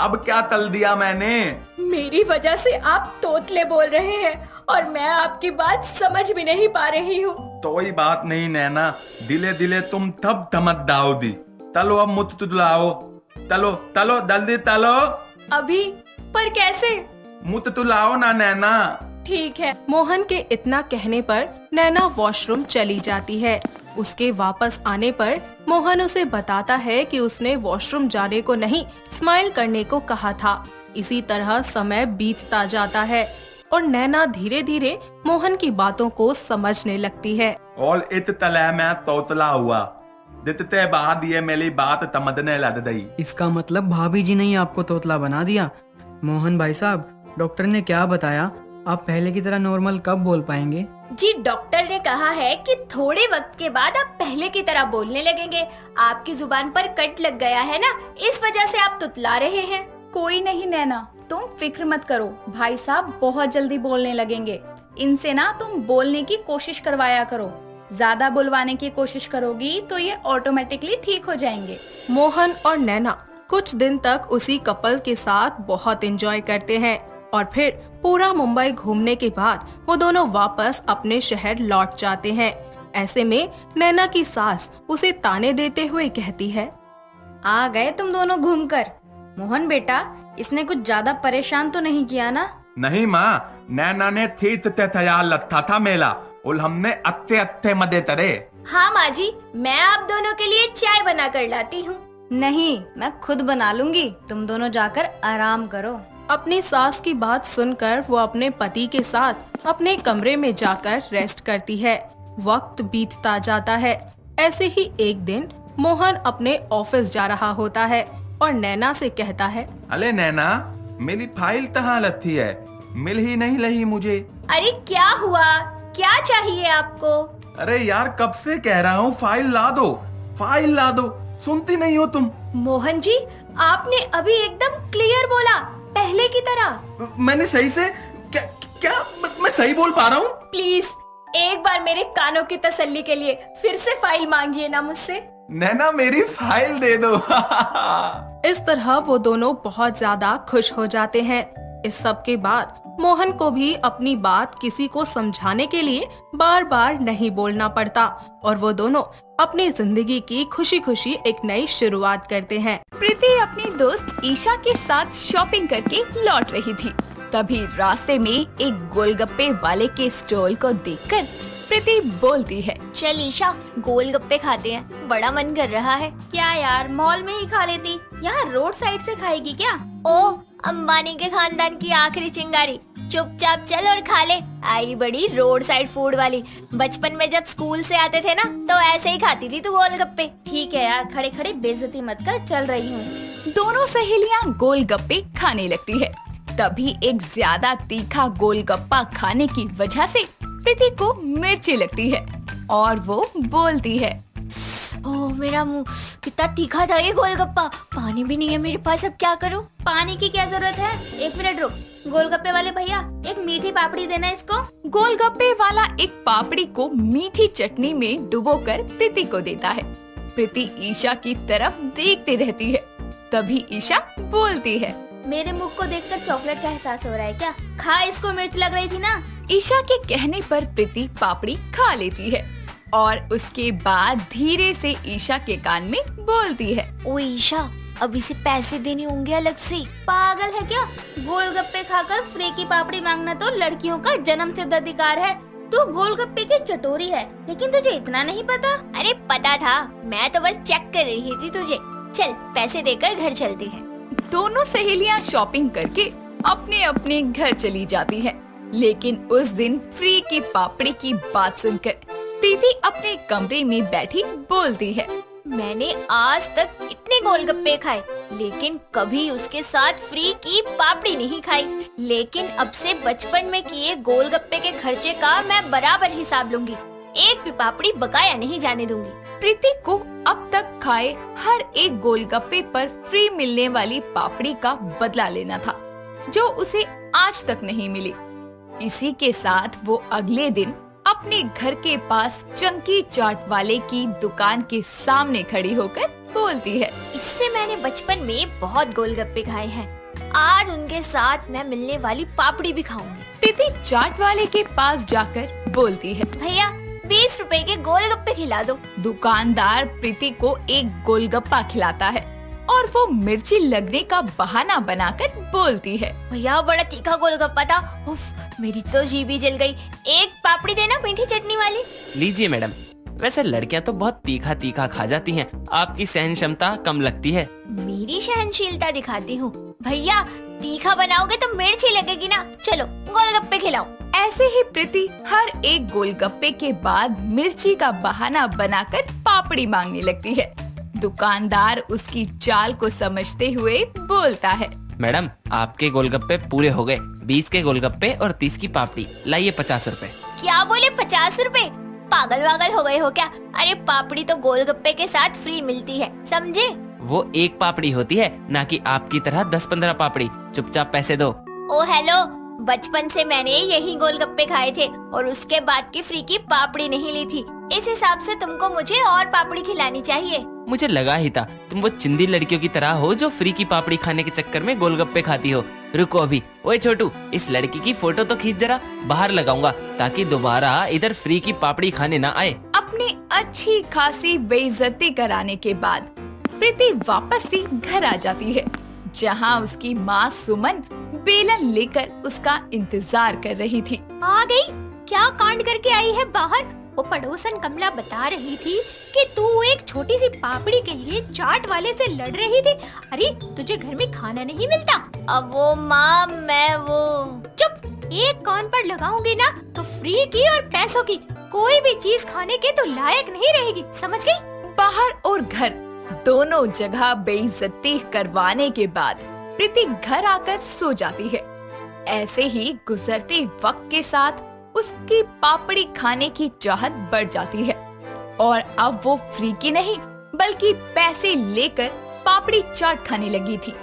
अब क्या तल दिया मैंने? मेरी वजह से आप तोतले बोल रहे हैं और मैं आपकी बात समझ भी नहीं पा रही हूँ। कोई बात नहीं नैना, दिले दिले तुम तब धमक दाओ दी। तलो अब मुत तुलाओ, तलो तलो जल्दी तलो। अभी? पर कैसे? मुत तुलाओ ना नैना। ठीक है। मोहन के इतना कहने पर नैना वॉशरूम चली जाती है। उसके वापस आने पर मोहन उसे बताता है कि उसने वॉशरूम जाने को नहीं, स्माइल करने को कहा था। इसी तरह समय बीतता जाता है और नैना धीरे धीरे मोहन की बातों को समझने लगती है। और इत तले मैं तोतला हुआ, दितते बाद ये मेरी बात तमदने लग गई। इसका मतलब भाभी जी ने ही आपको तोतला बना दिया। मोहन भाई साहब, डॉक्टर ने क्या बताया? आप पहले की तरह नॉर्मल कब बोल पाएंगे? जी, डॉक्टर ने कहा है कि थोड़े वक्त के बाद आप पहले की तरह बोलने लगेंगे। आपकी जुबान पर कट लग गया है ना, इस वजह से आप तुतला रहे हैं। कोई नहीं नैना, तुम फिक्र मत करो, भाई साहब बहुत जल्दी बोलने लगेंगे। इनसे ना तुम बोलने की कोशिश करवाया करो, ज्यादा बुलवाने की कोशिश करोगी तो ये ऑटोमेटिकली ठीक हो जाएंगे। मोहन और नैना कुछ दिन तक उसी कपल के साथ बहुत एंजॉय करते हैं और फिर पूरा मुंबई घूमने के बाद वो दोनों वापस अपने शहर लौट जाते हैं। ऐसे में नैना की सास उसे ताने देते हुए कहती है, आ गए तुम दोनों घूमकर। मोहन बेटा, इसने कुछ ज्यादा परेशान तो नहीं किया ना? नहीं माँ, नैना ने थी तैयार रखा था मेला और हमने अत्ते अत्ते मदे तरे। हाँ माँ जी, मैं आप दोनों के लिए चाय बना कर लाती हूँ। नहीं, मैं खुद बना लूंगी, तुम दोनों जाकर आराम करो। अपनी सास की बात सुनकर वो अपने पति के साथ अपने कमरे में जाकर रेस्ट करती है। वक्त बीतता जाता है। ऐसे ही एक दिन मोहन अपने ऑफिस जा रहा होता है और नैना से कहता है, अरे नैना, मेरी फाइल कहाँ लथी है, मिल ही नहीं रही मुझे। अरे क्या हुआ, क्या चाहिए आपको? अरे यार, कब से कह रहा हूँ फाइल ला दो, फाइल ला दो, सुनती नहीं हो तुम। मोहन जी, आपने अभी एकदम क्लियर बोला, पहले की तरह। मैंने सही से क्या मैं सही बोल पा रहा हूँ? प्लीज एक बार मेरे कानों की तसल्ली के लिए फिर से फाइल मांगिए ना मुझसे। नैना, मेरी फाइल दे दो। इस तरह वो दोनों बहुत ज्यादा खुश हो जाते हैं। इस सब के बाद मोहन को भी अपनी बात किसी को समझाने के लिए बार बार नहीं बोलना पड़ता और वो दोनों अपनी जिंदगी की खुशी खुशी एक नई शुरुआत करते हैं। प्रीति अपनी दोस्त ईशा के साथ शॉपिंग करके लौट रही थी। तभी रास्ते में एक गोलगप्पे वाले के स्टॉल को देखकर प्रीति बोलती है, चल ईशा, गोलगप्पे खाते हैं, बड़ा मन कर रहा है। क्या यार, मॉल में ही खा लेती, यहाँ रोड साइड से खाएगी क्या? ओ, अंबानी के खानदान की आखिरी चिंगारी, चुपचाप चल और खा ले। आई बड़ी रोड साइड फूड वाली। बचपन में जब स्कूल से आते थे ना, तो ऐसे ही खाती थी तू गोलगप्पे। ठीक है यार, खड़े खड़े बेइज्जती मत कर, चल रही हूँ। दोनों सहेलियां गोलगप्पे खाने लगती है। तभी एक ज्यादा तीखा गोलगप्पा खाने की वजह से प्रीति को मिर्ची लगती है और वो बोलती है, ओह मेरा मुंह, कितना तीखा था ये गोलगप्पा। पानी भी नहीं है मेरे पास, अब क्या करूं? पानी की क्या जरूरत है, एक मिनट रुक। गोलगप्पे वाले भैया, एक मीठी पापड़ी देना इसको। गोलगप्पे वाला एक पापड़ी को मीठी चटनी में डुबोकर प्रीति को देता है। प्रीति ईशा की तरफ देखती रहती है। तभी ईशा बोलती है, मेरे मुख को देखकर चॉकलेट का एहसास हो रहा है क्या? खा, इसको मिर्च लग रही थी ना। ईशा के कहने पर प्रीति पापड़ी खा लेती है और उसके बाद धीरे से ईशा के कान में बोलती है, ओ ईशा, अब इसे पैसे देने होंगे अलग से। पागल है क्या? गोलगप्पे खाकर फ्री की पापड़ी मांगना तो लड़कियों का जन्मसिद्ध अधिकार है। तू गोलगप्पे की चटोरी है, लेकिन तुझे इतना नहीं पता? अरे पता था, मैं तो बस चेक कर रही थी तुझे। चल पैसे देकर घर चलते हैं। दोनों सहेलियां शॉपिंग करके अपने अपने घर चली जाती हैं। लेकिन उस दिन फ्री की पापड़ी की बात सुनकर प्रीति अपने कमरे में बैठी बोलती है, मैंने आज तक इतने गोलगप्पे खाए, लेकिन कभी उसके साथ फ्री की पापड़ी नहीं खाई। लेकिन अब से बचपन में किए गोलगप्पे के खर्चे का मैं बराबर हिसाब लूंगी। एक भी पापड़ी बकाया नहीं जाने दूंगी। प्रीति को अब तक खाए हर एक गोलगप्पे पर फ्री मिलने वाली पापड़ी का बदला लेना था, जो उसे आज तक नहीं मिली। इसी के साथ वो अगले दिन अपने घर के पास चंकी चाट वाले की दुकान के सामने खड़ी होकर बोलती है, इससे मैंने बचपन में बहुत गोलगप्पे खाए हैं। आज उनके साथ मैं मिलने वाली पापड़ी भी खाऊंगी। प्रीति चाट वाले के पास जाकर बोलती है, भैया 20 रुपए के गोलगप्पे खिला दो। दुकानदार प्रीति को एक गोलगप्पा खिलाता है और वो मिर्ची लगने का बहाना बनाकर बोलती है, भैया बड़ा तीखा गोलगप्पा था, उफ, मेरी तो जीभ ही जल गई। एक पापड़ी देना मीठी चटनी वाली। लीजिए मैडम। वैसे लड़कियां तो बहुत तीखा तीखा खा जाती हैं, आपकी सहन क्षमता कम लगती है। मेरी सहनशीलता दिखाती हूँ। भैया तीखा बनाओगे तो मिर्ची लगेगी ना, चलो गोलगप्पे खिलाओ। ऐसे ही प्रीति हर एक गोलगप्पे के बाद मिर्ची का बहाना बनाकर पापड़ी मांगने लगती है। दुकानदार उसकी चाल को समझते हुए बोलता है, मैडम आपके गोलगप्पे पूरे हो गए। 20 के गोलगप्पे और 30 की पापड़ी, लाइए 50 रुपए। क्या बोले 50 रुपए? पागल वागल हो गए हो क्या? अरे पापड़ी तो गोलगप्पे के साथ फ्री मिलती है, समझे? वो एक पापड़ी होती है, ना कि आपकी तरह 10-15 पापड़ी। चुपचाप पैसे दो। ओ हेलो, बचपन से मैंने यही गोलगप्पे खाए थे और उसके बाद की फ्री की पापड़ी नहीं ली थी। इस हिसाब से तुमको मुझे और पापड़ी खिलानी चाहिए। मुझे लगा ही था तुम वो चिंदी लड़कियों की तरह हो जो फ्री की पापड़ी खाने के चक्कर में गोलगप्पे खाती हो। रुको अभी। ओए छोटू, इस लड़की की फोटो तो खींच जरा, बाहर लगाऊंगा ताकि दोबारा इधर फ्री की पापड़ी खाने ना आए। अपनी अच्छी खासी बेइज्जती कराने के बाद प्रीति वापस से घर आ जाती है, जहाँ उसकी माँ सुमन बेलन लेकर उसका इंतजार कर रही थी। आ गई? क्या कांड करके आई है बाहर? वो पड़ोसन कमला बता रही थी कि तू एक छोटी सी पापड़ी के लिए चाट वाले से लड़ रही थी। अरे तुझे घर में खाना नहीं मिलता? अब वो माँ मैं वो चुप, एक कान पर लगाऊंगी ना तो फ्री की और पैसों की कोई भी चीज खाने के तो लायक नहीं रहेगी, समझ गई? बाहर और घर दोनों जगह बेइज्जती करवाने के बाद प्रीति घर आकर सो जाती है। ऐसे ही गुजरते वक्त के साथ उसकी पापड़ी खाने की चाहत बढ़ जाती है और अब वो फ्री की नहीं बल्कि पैसे लेकर पापड़ी चाट खाने लगी थी।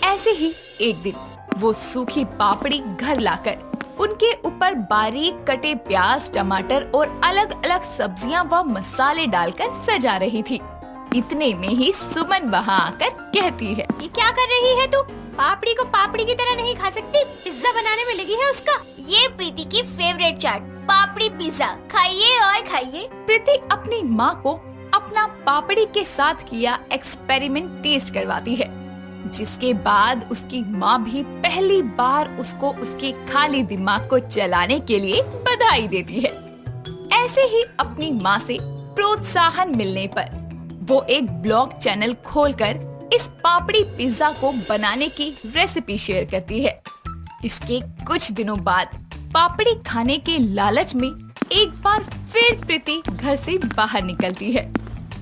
ऐसे ही एक दिन वो सूखी पापड़ी घर लाकर उनके ऊपर बारीक कटे प्याज, टमाटर और अलग अलग सब्जियां व मसाले डालकर सजा रही थी। इतने में ही सुमन वहाँ आकर कहती है, ये क्या कर रही है तू? पापड़ी को पापड़ी की तरह नहीं खा सकती, पिज्जा बनाने में लगी है उसका। ये प्रीति की फेवरेट चाट पापड़ी पिज्जा, खाइए और खाइए। प्रीति अपनी माँ को अपना पापड़ी के साथ किया एक्सपेरिमेंट टेस्ट करवाती है, जिसके बाद उसकी माँ भी पहली बार उसको उसके खाली दिमाग को चलाने के लिए बधाई देती है। ऐसे ही अपनी माँ से प्रोत्साहन मिलने पर वो एक ब्लॉग चैनल खोलकर इस पापड़ी पिज्जा को बनाने की रेसिपी शेयर करती है। इसके कुछ दिनों बाद पापड़ी खाने के लालच में एक बार फिर प्रीति घर से बाहर निकलती है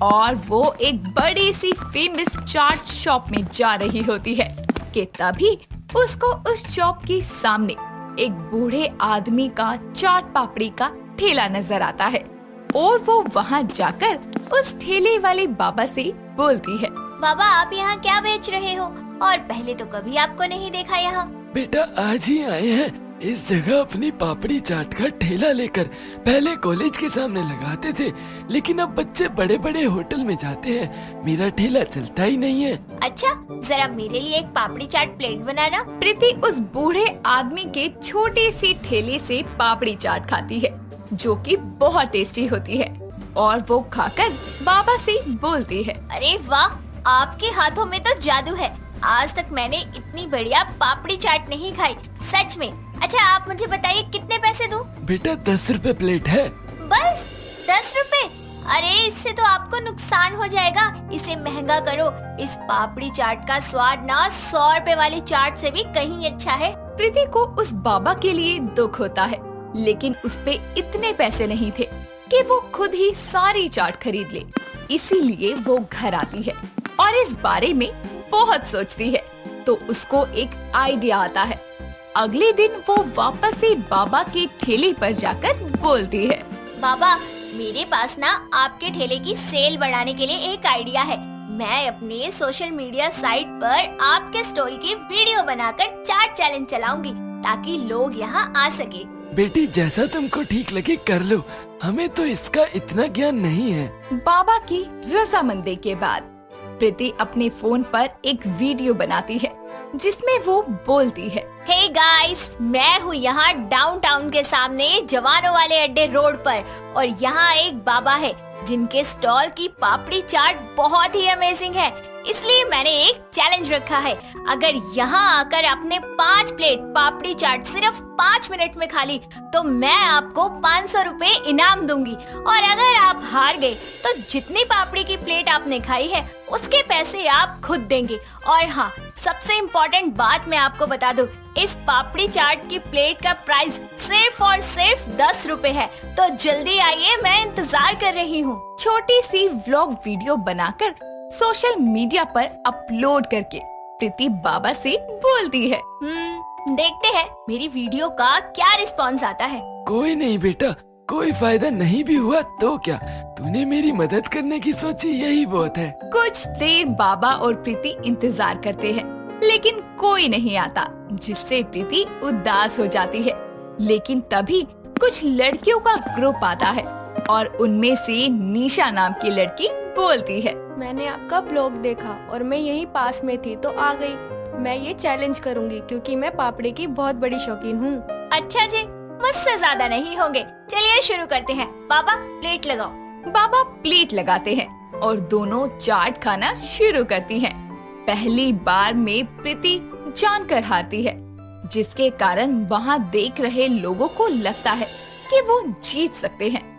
और वो एक बड़ी सी फेमस चाट शॉप में जा रही होती है कि तभी उसको उस शॉप के सामने एक बूढ़े आदमी का चाट पापड़ी का ठेला नजर आता है और वो वहाँ जाकर उस ठेले वाले बाबा से बोलती है, बाबा आप यहाँ क्या बेच रहे हो? और पहले तो कभी आपको नहीं देखा यहाँ। बेटा आज ही आए हैं इस जगह अपनी पापड़ी चाट का ठेला लेकर। पहले कॉलेज के सामने लगाते थे लेकिन अब बच्चे बड़े बड़े होटल में जाते हैं, मेरा ठेला चलता ही नहीं है। अच्छा जरा मेरे लिए एक पापड़ी चाट प्लेट बनाना। प्रीति उस बूढ़े आदमी के छोटे से ठेले से पापड़ी चाट खाती है जो कि बहुत टेस्टी होती है और वो खाकर बाबा से बोलती है, अरे वाह आपके हाथों में तो जादू है, आज तक मैंने इतनी बढ़िया पापड़ी चाट नहीं खाई सच में। अच्छा आप मुझे बताइए कितने पैसे दूं? बेटा 10 रुपए प्लेट है। बस 10 रुपए? अरे इससे तो आपको नुकसान हो जाएगा, इसे महंगा करो। इस पापड़ी चाट का स्वाद ना 100 रुपए वाली चाट से भी कहीं अच्छा है। प्रीति को उस बाबा के लिए दुख होता है लेकिन उस पे इतने पैसे नहीं थे कि वो खुद ही सारी चाट खरीद ले, इसीलिए वो घर आती है और इस बारे में बहुत सोचती है तो उसको एक आइडिया आता है। अगले दिन वो वापस से बाबा के ठेले पर जाकर बोलती है, बाबा मेरे पास ना आपके ठेले की सेल बढ़ाने के लिए एक आइडिया है। मैं अपने सोशल मीडिया साइट पर आपके स्टॉल की वीडियो बनाकर चाट चैलेंज चलाऊंगी ताकि लोग यहाँ आ सके। बेटी जैसा तुमको ठीक लगे कर लो, हमें तो इसका इतना ज्ञान नहीं है। बाबा की रजामंदी के बाद प्रीति अपने फोन पर एक वीडियो बनाती है जिसमें वो बोलती है, हे गाइस मैं हूँ यहाँ डाउनटाउन के सामने जवानों वाले अड्डे रोड पर और यहाँ एक बाबा है जिनके स्टॉल की पापड़ी चाट बहुत ही अमेजिंग है, इसलिए मैंने एक चैलेंज रखा है। अगर यहाँ आकर आपने 5 प्लेट पापड़ी चाट सिर्फ 5 मिनट में खा ली तो मैं आपको 500 रुपए इनाम दूंगी और अगर आप हार गए तो जितनी पापड़ी की प्लेट आपने खाई है उसके पैसे आप खुद देंगे। और हाँ सबसे इम्पोर्टेंट बात मैं आपको बता दूं, इस पापड़ी चाट की प्लेट का प्राइस सिर्फ और सिर्फ 10 रुपए है, तो जल्दी आइए मैं इंतजार कर रही हूँ। छोटी सी व्लॉग वीडियो बनाकर सोशल मीडिया पर अपलोड करके प्रीति बाबा से बोलती है, देखते हैं मेरी वीडियो का क्या रिस्पॉन्स आता है। कोई नहीं बेटा, कोई फायदा नहीं भी हुआ तो क्या, तूने मेरी मदद करने की सोची यही बहुत है। कुछ देर बाबा और प्रीति इंतजार करते हैं लेकिन कोई नहीं आता, जिससे प्रीति उदास हो जाती है। लेकिन तभी कुछ लड़कियों का ग्रुप आता है और उनमें से निशा नाम की लड़की बोलती है, मैंने आपका ब्लॉग देखा और मैं यहीं पास में थी तो आ गई। मैं ये चैलेंज करूंगी क्योंकि मैं पापड़ी की बहुत बड़ी शौकीन हूँ। अच्छा जी, मुझसे ज्यादा नहीं होंगे, चलिए शुरू करते हैं। बाबा प्लेट लगाओ। बाबा प्लेट लगाते हैं और दोनों चाट खाना शुरू करती हैं। पहली बार में प्रीति जानकर हारती है, जिसके कारण वहाँ देख रहे लोगों को लगता है कि वो जीत सकते हैं।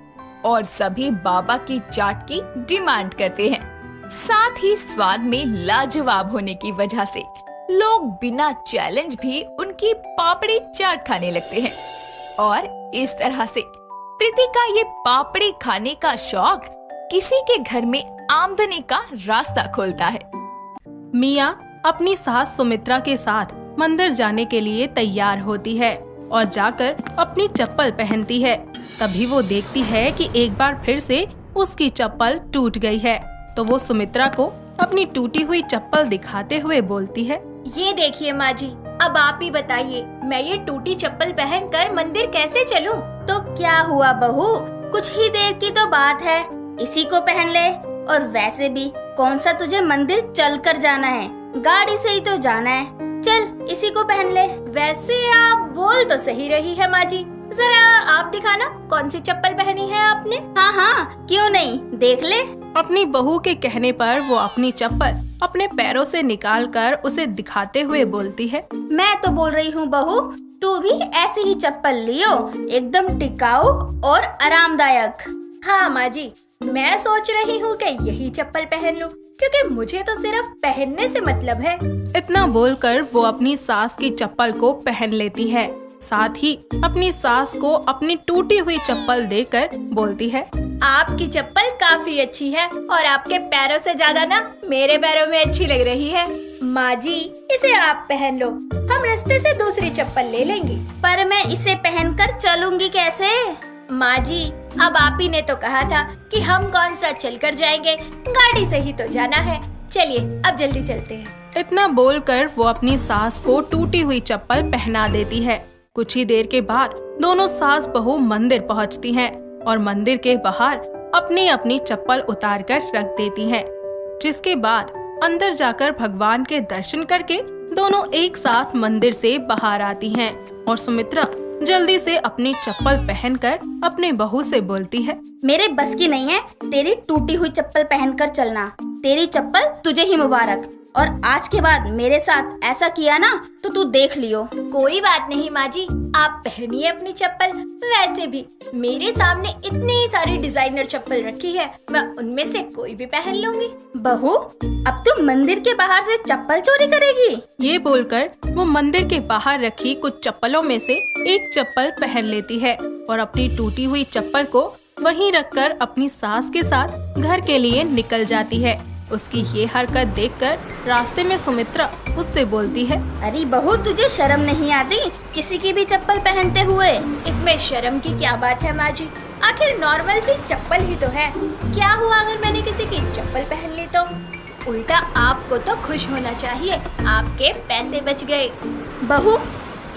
और सभी बाबा की चाट की डिमांड करते हैं। साथ ही स्वाद में लाजवाब होने की वजह से लोग बिना चैलेंज भी उनकी पापड़ी चाट खाने लगते हैं और इस तरह से प्रीति का ये पापड़ी खाने का शौक किसी के घर में आमदनी का रास्ता खोलता है। मिया अपनी सास सुमित्रा के साथ मंदिर जाने के लिए तैयार होती है और जाकर अपनी चप्पल पहनती है। तभी वो देखती है कि एक बार फिर से उसकी चप्पल टूट गई है, तो वो सुमित्रा को अपनी टूटी हुई चप्पल दिखाते हुए बोलती है, ये देखिए माँ जी, अब आप ही बताइए, मैं ये टूटी चप्पल पहनकर मंदिर कैसे चलूं? तो क्या हुआ बहू, कुछ ही देर की तो बात है, इसी को पहन ले। और वैसे भी कौन सा तुझे मंदिर चल कर जाना है, गाड़ी से ही तो जाना है। चल इसी को पहन ले। वैसे आप बोल तो सही रही है माँ जी, जरा आप दिखाना कौन सी चप्पल पहनी है आपने। हाँ हाँ, क्यों नहीं, देख ले। अपनी बहू के कहने पर वो अपनी चप्पल अपने पैरों से निकालकर उसे दिखाते हुए बोलती है, मैं तो बोल रही हूँ बहू, तू भी ऐसी ही चप्पल लियो, एकदम टिकाऊ और आरामदायक। हाँ माँ जी, मैं सोच रही हूँ कि यही चप्पल पहन लूं, क्योंकि मुझे तो सिर्फ पहनने से मतलब है। इतना बोलकर वो अपनी सास की चप्पल को पहन लेती है। साथ ही अपनी सास को अपनी टूटी हुई चप्पल देकर बोलती है, आपकी चप्पल काफी अच्छी है और आपके पैरों से ज्यादा ना मेरे पैरों में अच्छी लग रही है। माँ जी, इसे आप पहन लो, हम रास्ते से दूसरी चप्पल ले लेंगे। पर मैं इसे पहनकर चलूंगी कैसे? माँ जी, अब आप ही ने तो कहा था कि हम कौन सा चल कर जाएंगे, गाड़ी से ही तो जाना है। चलिए अब जल्दी चलते हैं। इतना बोलकर वो अपनी सास को टूटी हुई चप्पल पहना देती है। कुछ ही देर के बाद दोनों सास बहू मंदिर पहुंचती हैं और मंदिर के बाहर अपनी अपनी चप्पल उतार कर रख देती हैं। जिसके बाद अंदर जाकर भगवान के दर्शन करके दोनों एक साथ मंदिर से बाहर आती हैं और सुमित्रा जल्दी से अपनी चप्पल पहनकर अपने बहू से बोलती है, मेरे बस की नहीं है तेरी टूटी हुई चप्पल पहनकर चलना, तेरी चप्पल तुझे ही मुबारक। और आज के बाद मेरे साथ ऐसा किया ना तो तू देख लियो। कोई बात नहीं माँ जी, आप पहनिए अपनी चप्पल। वैसे भी मेरे सामने इतनी सारी डिजाइनर चप्पल रखी है, मैं उनमें से कोई भी पहन लूंगी। बहू, अब तू मंदिर के बाहर से चप्पल चोरी करेगी? ये बोलकर वो मंदिर के बाहर रखी कुछ चप्पलों में से एक चप्पल पहन लेती है और अपनी टूटी हुई चप्पल को वहीं रखकर अपनी सास के साथ घर के लिए निकल जाती है। उसकी ये हरकत देखकर रास्ते में सुमित्रा उससे बोलती है, अरे बहू, तुझे शर्म नहीं आती किसी की भी चप्पल पहनते हुए? इसमें शर्म की क्या बात है माँ जी, आखिर नॉर्मल सी चप्पल ही तो है। क्या हुआ अगर मैंने किसी की चप्पल पहन ली तो? उल्टा आपको तो खुश होना चाहिए, आपके पैसे बच गए। बहू,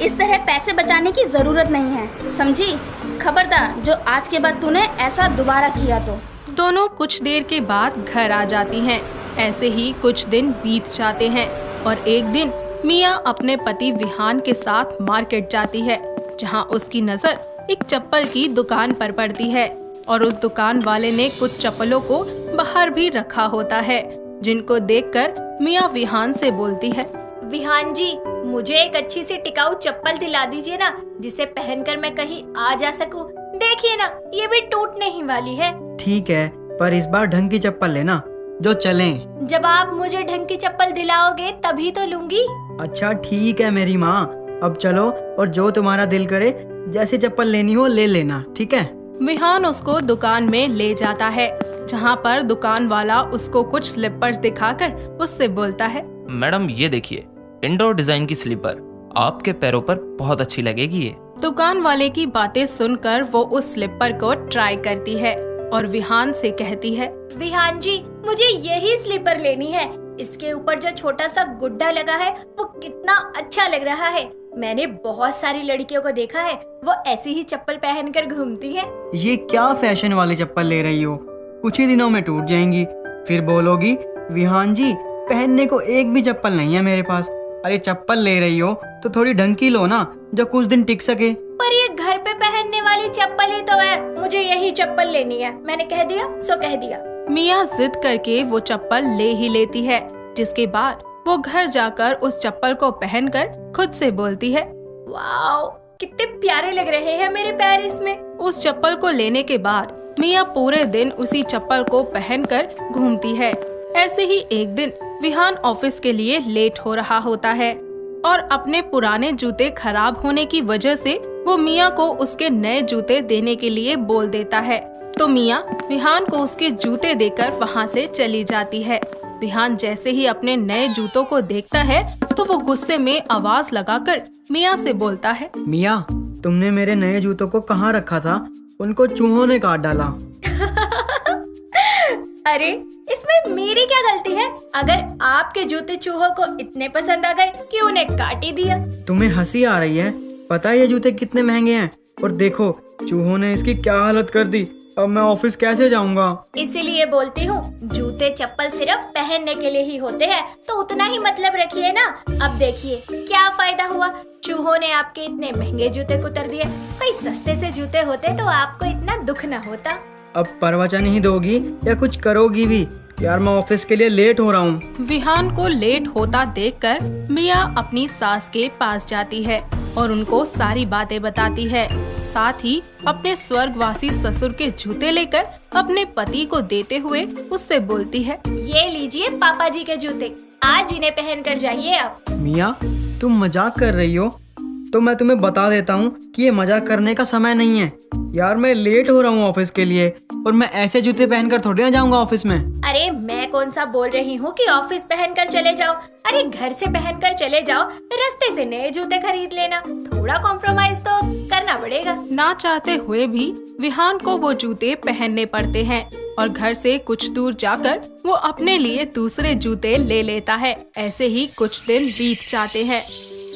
इस तरह पैसे बचाने की जरूरत नहीं है, समझी? खबरदार जो आज के बाद तूने ऐसा दोबारा किया तो। दोनों कुछ देर के बाद घर आ जाती हैं। ऐसे ही कुछ दिन बीत जाते हैं और एक दिन मिया अपने पति विहान के साथ मार्केट जाती है, जहां उसकी नजर एक चप्पल की दुकान पर पड़ती है और उस दुकान वाले ने कुछ चप्पलों को बाहर भी रखा होता है, जिनको देखकर मिया विहान से बोलती है, विहान जी, मुझे एक अच्छी सी टिकाऊ चप्पल दिला दीजिए ना, जिसे पहनकर मैं कहीं आ जा सकूं। देखिए ना, ये भी टूटने ही वाली है। ठीक है, पर इस बार ढंग की चप्पल लेना जो चलें। जब आप मुझे ढंग की चप्पल दिलाओगे तभी तो लूंगी। अच्छा ठीक है मेरी माँ, अब चलो और जो तुम्हारा दिल करे जैसी चप्पल लेनी हो ले लेना, ठीक है? विहान उसको दुकान में ले जाता है, जहाँ पर दुकान वाला उसको कुछ स्लीपर्स दिखाकर उससे बोलता है, मैडम ये देखिए, इंडोर डिजाइन की स्लीपर, आपके पैरों पर बहुत अच्छी लगेगी ये। दुकान वाले की बातें सुनकर वो उस स्लीपर को ट्राई करती है और विहान से कहती है, विहान जी, मुझे यही स्लीपर लेनी है। इसके ऊपर जो छोटा सा गुड्डा लगा है वो कितना अच्छा लग रहा है। मैंने बहुत सारी लड़कियों को देखा है, वो ऐसी ही चप्पल पहनकर घूमती हैं। ये क्या फैशन वाली चप्पल ले रही हो? कुछ ही दिनों में टूट जाएंगी, फिर बोलोगी विहान जी पहनने को एक भी चप्पल नहीं है मेरे पास। अरे चप्पल ले रही हो तो थोड़ी ढंग की लो ना, जो कुछ दिन टिक सके। पर ये घर पे पहनने वाली चप्पल ही तो है, मुझे यही चप्पल लेनी है। मैंने कह दिया सो कह दिया। मिया जिद करके वो चप्पल ले ही लेती है, जिसके बाद वो घर जाकर उस चप्पल को पहनकर खुद से बोलती है, वाओ, कितने प्यारे लग रहे हैं मेरे पैर इसमें। उस चप्पल को लेने के बाद मिया पूरे दिन उसी चप्पल को पहनकर घूमती है। ऐसे ही एक दिन विहान ऑफिस के लिए लेट हो रहा होता है और अपने पुराने जूते खराब होने की वजह से वो मिया को उसके नए जूते देने के लिए बोल देता है। तो मिया विहान को उसके जूते देकर वहाँ से चली जाती है। विहान जैसे ही अपने नए जूतों को देखता है तो वो गुस्से में आवाज लगाकर मिया से बोलता है, मिया, तुमने मेरे नए जूतों को कहाँ रखा था? उनको चूहों ने काट डाला। अरे इसमें मेरी क्या गलती है? अगर आपके जूते चूहों को इतने पसंद आ गए कि उन्हें काट ही दिया। तुम्हें हंसी आ रही है? पता है ये जूते कितने महंगे हैं? और देखो चूहों ने इसकी क्या हालत कर दी। अब मैं ऑफिस कैसे जाऊंगा? इसीलिए बोलती हूँ, जूते चप्पल सिर्फ पहनने के लिए ही होते हैं, तो उतना ही मतलब रखिए ना। अब देखिए क्या फायदा हुआ, चूहों ने आपके इतने महंगे जूते कुतर दिए। कोई सस्ते से जूते होते तो आपको इतना दुख न होता। अब प्रवचन ही दोगी या कुछ करोगी भी? यार मैं ऑफिस के लिए लेट हो रहा हूँ। विहान को लेट होता देखकर मिया अपनी सास के पास जाती है और उनको सारी बातें बताती है। साथ ही अपने स्वर्गवासी ससुर के जूते लेकर अपने पति को देते हुए उससे बोलती है, ये लीजिए पापा जी के जूते, आज इन्हें पहन कर जाइए आप। मिया, तुम मजाक कर रही हो? तो मैं तुम्हें बता देता हूँ कि ये मजाक करने का समय नहीं है। यार मैं लेट हो रहा हूँ ऑफिस के लिए और मैं ऐसे जूते पहनकर थोड़ी ना जाऊंगा ऑफिस में। अरे मैं कौन सा बोल रही हूँ कि ऑफिस पहनकर चले जाओ। अरे घर से पहनकर चले जाओ, रास्ते से नए जूते खरीद लेना। थोड़ा कॉम्प्रोमाइज तो करना पड़ेगा। ना चाहते हुए भी विहान को वो जूते पहनने पड़ते हैं और घर से कुछ दूर जाकर वो अपने लिए दूसरे जूते ले लेता है। ऐसे ही कुछ दिन बीत जाते हैं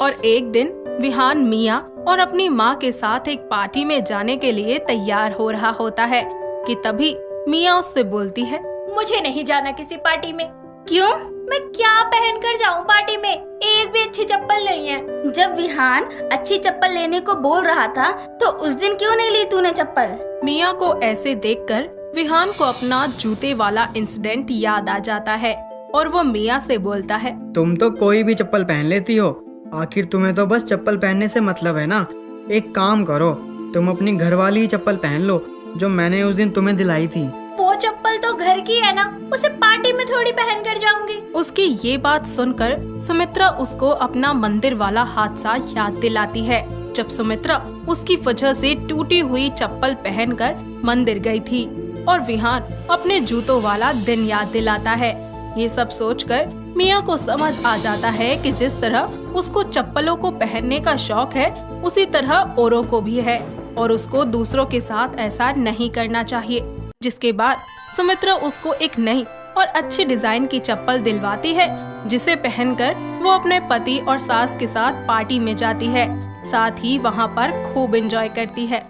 और एक दिन विहान मिया और अपनी माँ के साथ एक पार्टी में जाने के लिए तैयार हो रहा होता है कि तभी मिया उससे बोलती है, मुझे नहीं जाना किसी पार्टी में। क्यों? मैं क्या पहन कर जाऊँ पार्टी में? एक भी अच्छी चप्पल नहीं है। जब विहान अच्छी चप्पल लेने को बोल रहा था तो उस दिन क्यों नहीं ली तूने चप्पल? मिया को ऐसे देखकर विहान को अपना जूते वाला इंसिडेंट याद आ जाता है और वो मिया से बोलता है, तुम तो कोई भी चप्पल पहन लेती हो, आखिर तुम्हें तो बस चप्पल पहनने से मतलब है ना। एक काम करो, तुम अपनी घरवाली ही चप्पल पहन लो जो मैंने उस दिन तुम्हें दिलाई थी। वो चप्पल तो घर की है ना, उसे पार्टी में थोड़ी पहन कर जाऊंगी। उसकी ये बात सुनकर सुमित्रा उसको अपना मंदिर वाला हादसा याद दिलाती है, जब सुमित्रा उसकी वजह से टूटी हुई चप्पल पहनकर मंदिर गई थी और विहान अपने जूतों वाला दिन याद दिलाता है। ये सब सोचकर मिया को समझ आ जाता है कि जिस तरह उसको चप्पलों को पहनने का शौक है उसी तरह औरों को भी है और उसको दूसरों के साथ ऐसा नहीं करना चाहिए। जिसके बाद सुमित्रा उसको एक नई और अच्छी डिजाइन की चप्पल दिलवाती है जिसे पहनकर वो अपने पति और सास के साथ पार्टी में जाती है। साथ ही वहाँ पर खूब एंजॉय करती है।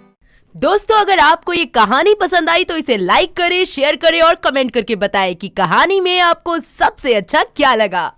दोस्तों, अगर आपको ये कहानी पसंद आई तो इसे लाइक करें, शेयर करें और कमेंट करके बताएं कि कहानी में आपको सबसे अच्छा क्या लगा।